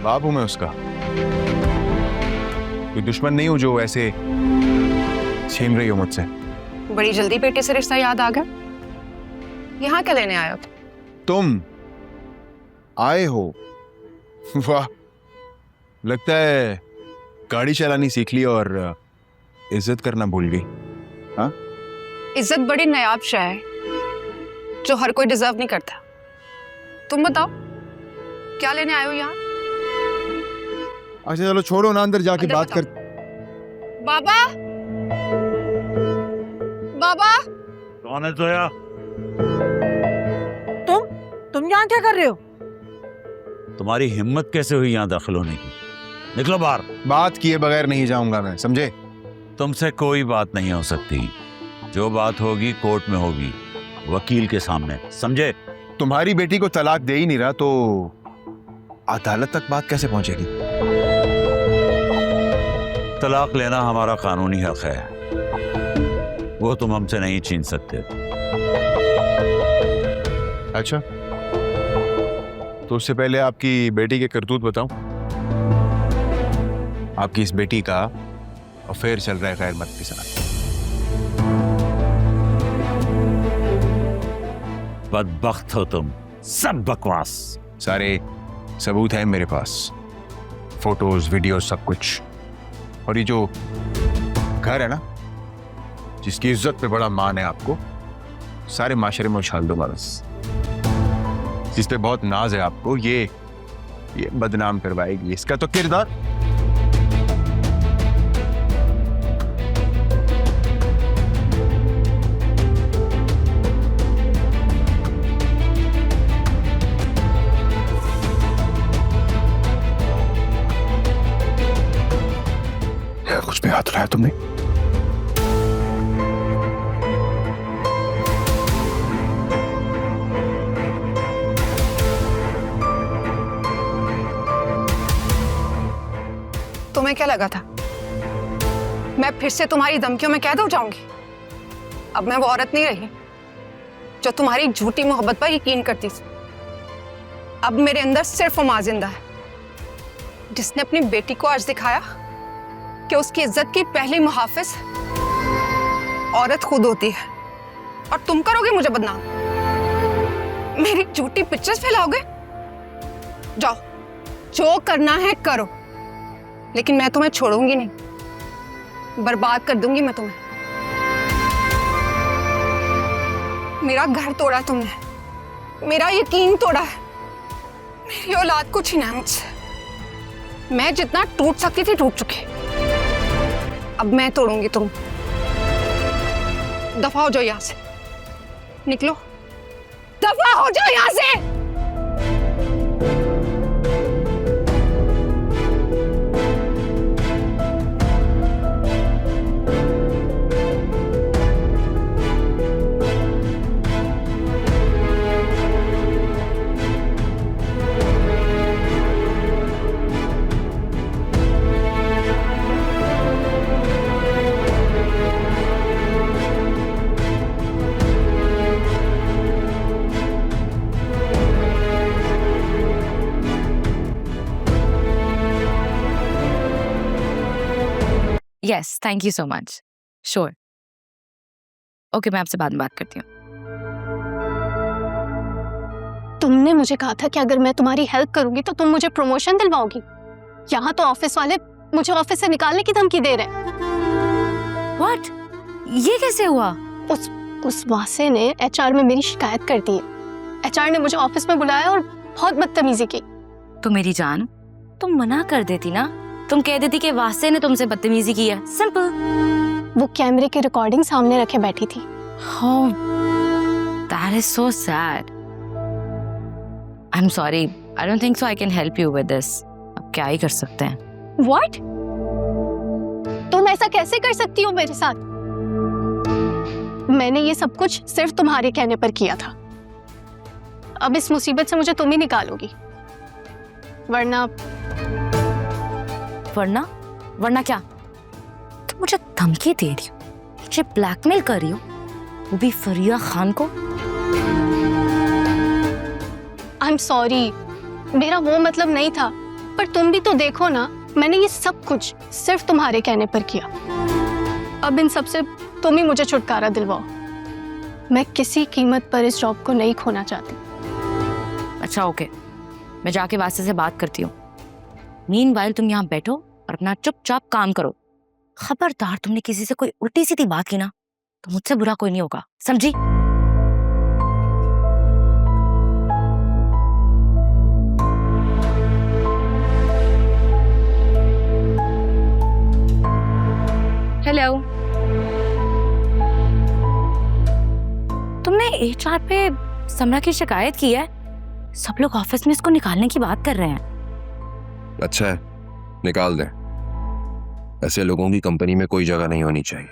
बाप हूं मैं उसका, कोई दुश्मन नहीं हूं जो ऐसे छीन रही हो मुझसे। बड़ी जल्दी बेटे से रिश्ता याद आ गया। यहाँ क्या लेने आए हो? तुम आए हो? वाह, लगता है गाड़ी चलानी सीख ली और इज्जत करना भूल गई। हाँ, इज्जत बड़ी नायाब शय है जो हर कोई डिजर्व नहीं करता। तुम बताओ क्या लेने आए हो यहाँ? अच्छा चलो छोड़ो ना, अंदर जाके अंदर बात बताओ। कर। बाबा, बाबा। कौन है जोया? तुम यहाँ क्या कर रहे हो? तुम्हारी हिम्मत कैसे हुई यहाँ दाखिल होने की? निकलो बाहर। बात किए बगैर नहीं जाऊंगा मैं, समझे? तुमसे कोई बात नहीं हो सकती। जो बात होगी कोर्ट में होगी, वकील के सामने, समझे? तुम्हारी बेटी को तलाक दे ही नहीं रहा तो अदालत तक बात कैसे पहुंचेगी? तलाक लेना हमारा कानूनी हक है, वो तुम हमसे नहीं छीन सकते। अच्छा, तो उससे पहले आपकी बेटी के करतूत बताऊं। आपकी इस बेटी का अफेयर चल रहा है खैर मत के साथ। बदबख्त हो तुम, सब बकवास। सारे सबूत हैं मेरे पास, फोटोज, वीडियो, सब कुछ। और ये जो घर है ना, जिसकी इज्जत पे बड़ा मान है आपको, सारे माशरे में उछाल दो बस। जिस पे बहुत नाज है आपको, ये बदनाम करवाएगी। इसका तो किरदार कुछ भी हाथ उठाया तुमने? तुम्हें क्या लगा था मैं फिर से तुम्हारी धमकियों में कैद हो जाऊंगी? अब मैं वो औरत नहीं रही जो तुम्हारी झूठी मोहब्बत पर यकीन करती थी। अब मेरे अंदर सिर्फ वो मां जिंदा है जिसने अपनी बेटी को आज दिखाया कि उसकी इज्जत की पहली मुहाफिज औरत खुद होती है। और तुम करोगे मुझे बदनाम, मेरी झूठी पिक्चर्स फैलाओगे। जाओ, जो करना है करो, लेकिन मैं तुम्हें छोड़ूंगी नहीं, बर्बाद कर दूंगी मैं तुम्हें। मेरा घर तोड़ा तुमने, मेरा यकीन तोड़ा है, मेरी औलाद को छीना मुझसे। मैं जितना टूट सकती थी टूट चुकी, अब मैं तोड़ूंगी तुम। दफा हो जाओ यहां से, निकलो, दफा हो जाओ यहां से। Yes, thank you so much. Sure, okay, मैं आपसे बाद में बात करती हूँ। तुमने मुझे कहा था कि अगर मैं तुम्हारी हेल्प करूंगी तो तुम मुझे प्रमोशन दिलवाओगी। यहाँ तो ऑफिस वाले मुझे ऑफिस से निकालने की धमकी दे रहे हैं। व्हाट? ये कैसे हुआ? उस वासे ने एचआर में मेरी शिकायत कर दी है। एचआर ने मुझे ऑफिस में बुलाया और बहुत बदतमीजी की। तो मेरी जान, तुम मना कर देती ना, तुम कह देती कि वासे ने तुमसे बदतमीजी की है, सिंपल। वो कैमरे की रिकॉर्डिंग सामने रखे बैठी थी। Oh, that is so sad. I'm sorry. I don't think so I can help you with this. अब क्या ही कर सकते हैं? What? तुम ऐसा कैसे कर सकती हो मेरे साथ? मैंने ये सब कुछ सिर्फ तुम्हारे कहने पर किया था। अब इस मुसीबत से मुझे तुम ही निकालोगी, वरना वरना क्या? तुम मुझे धमकी दे रही हो, मुझे ब्लैकमेल कर रही हो, वो भी फरिया खान को? आई एम सॉरी, मेरा वो मतलब नहीं था। पर तुम भी तो देखो ना, मैंने ये सब कुछ सिर्फ तुम्हारे कहने पर किया। अब इन सब से तुम ही मुझे छुटकारा दिलवाओ। मैं किसी कीमत पर इस जॉब को नहीं खोना चाहती। अच्छा ओके, मैं जाके वास्ते से बात करती हूँ। मीनवाइल तुम यहाँ बैठो और अपना चुपचाप काम करो। खबरदार तुमने किसी से कोई उल्टी सीधी बात की ना तो मुझसे बुरा कोई नहीं होगा, समझी? हेलो, तुमने HR पे समरा की शिकायत की है? सब लोग ऑफिस में इसको निकालने की बात कर रहे हैं। अच्छा है, निकाल दें। ऐसे लोगों की कंपनी में कोई जगह नहीं होनी चाहिए।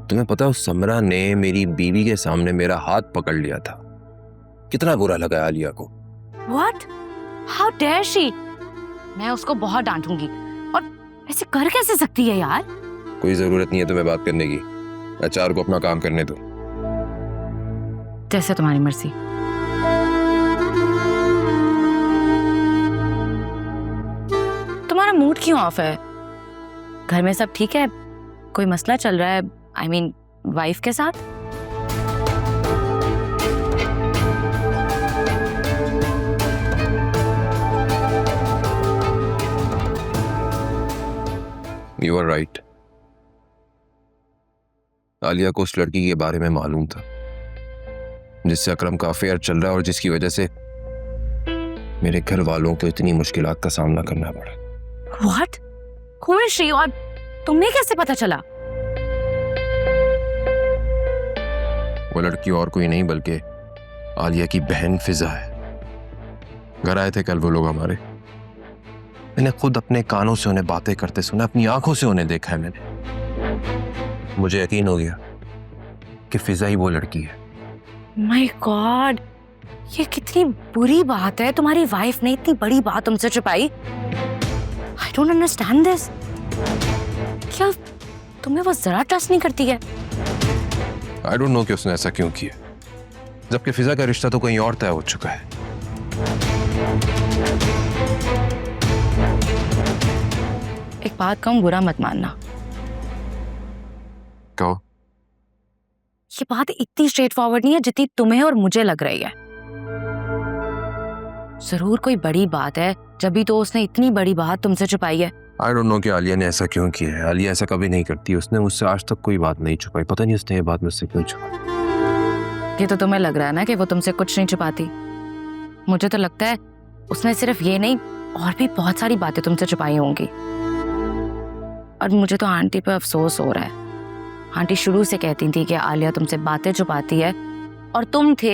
तुम्हें पता, उस समरा ने मेरी बीवी के सामने मेरा हाथ पकड़ लिया था। कितना बुरा लगा आलिया को। What? How dare she? मैं उसको बहुत डांटूंगी। और ऐसे कर कैसे सकती है यार? कोई जरूरत नहीं है तुम्हें बात करने की। HR को अपना काम करने दो। जैसे तुम्हारी मर्जी। तुम्हारा मूड क्यों ऑफ है? घर में सब ठीक है? कोई मसला चल रहा है? I mean, वाइफ के साथ? You are right. आलिया को उस लड़की के बारे में मालूम था जिससे अकरम का अफेयर चल रहा है और जिसकी वजह से मेरे घर वालों को इतनी मुश्किलात का सामना करना पड़ा। What? Who is she? और तुम्हें कैसे पता चला? वो लड़की और कोई नहीं बल्कि आलिया की बहन फिजा है। घर आए थे कल वो लोग हमारे। मैंने खुद अपने कानों से उन्हें बातें करते सुना, अपनी आंखों से उन्हें देखा है मैंने। मुझे यकीन हो गया कि फिजा ही वो लड़की है। My God, ये कितनी बुरी बात है। तुम्हारी वाइफ ने इतनी बड़ी बात तुमसे छुपाई। I don't understand this. क्या तुम्हें वो जरा ट्रस्ट नहीं करती है? आई डोंट नो कि उसने ऐसा क्यों किया, जबकि फिजा का रिश्ता तो कहीं और तय हो चुका है। एक बात कहूं, बुरा मत मानना। कहो। ये बात इतनी स्ट्रेट फॉरवर्ड नहीं है जितनी तुम्हें और मुझे लग रही है। जरूर कोई बड़ी बात है, जब भी तो उसने इतनी बड़ी बात तुमसे छुपाई है। आई डोंट नो कि आलिया ने ऐसा क्यों किया है। आलिया ऐसा कभी नहीं करती। उसने मुझसे आज तक कोई बात नहीं छुपाई। पता नहीं उसने ये बात मुझसे क्यों छुपाई। ये तो तुम्हें लग रहा है ना कि वो तुमसे कुछ नहीं छुपाती। मुझे तो लगता है उसने सिर्फ ये नहीं और भी बहुत सारी बातें तुमसे छुपाई होंगी। और मुझे तो आंटी पे अफसोस हो रहा है। आंटी शुरू से कहती थी कि आलिया तुमसे बातें छुपाती है और तुम थे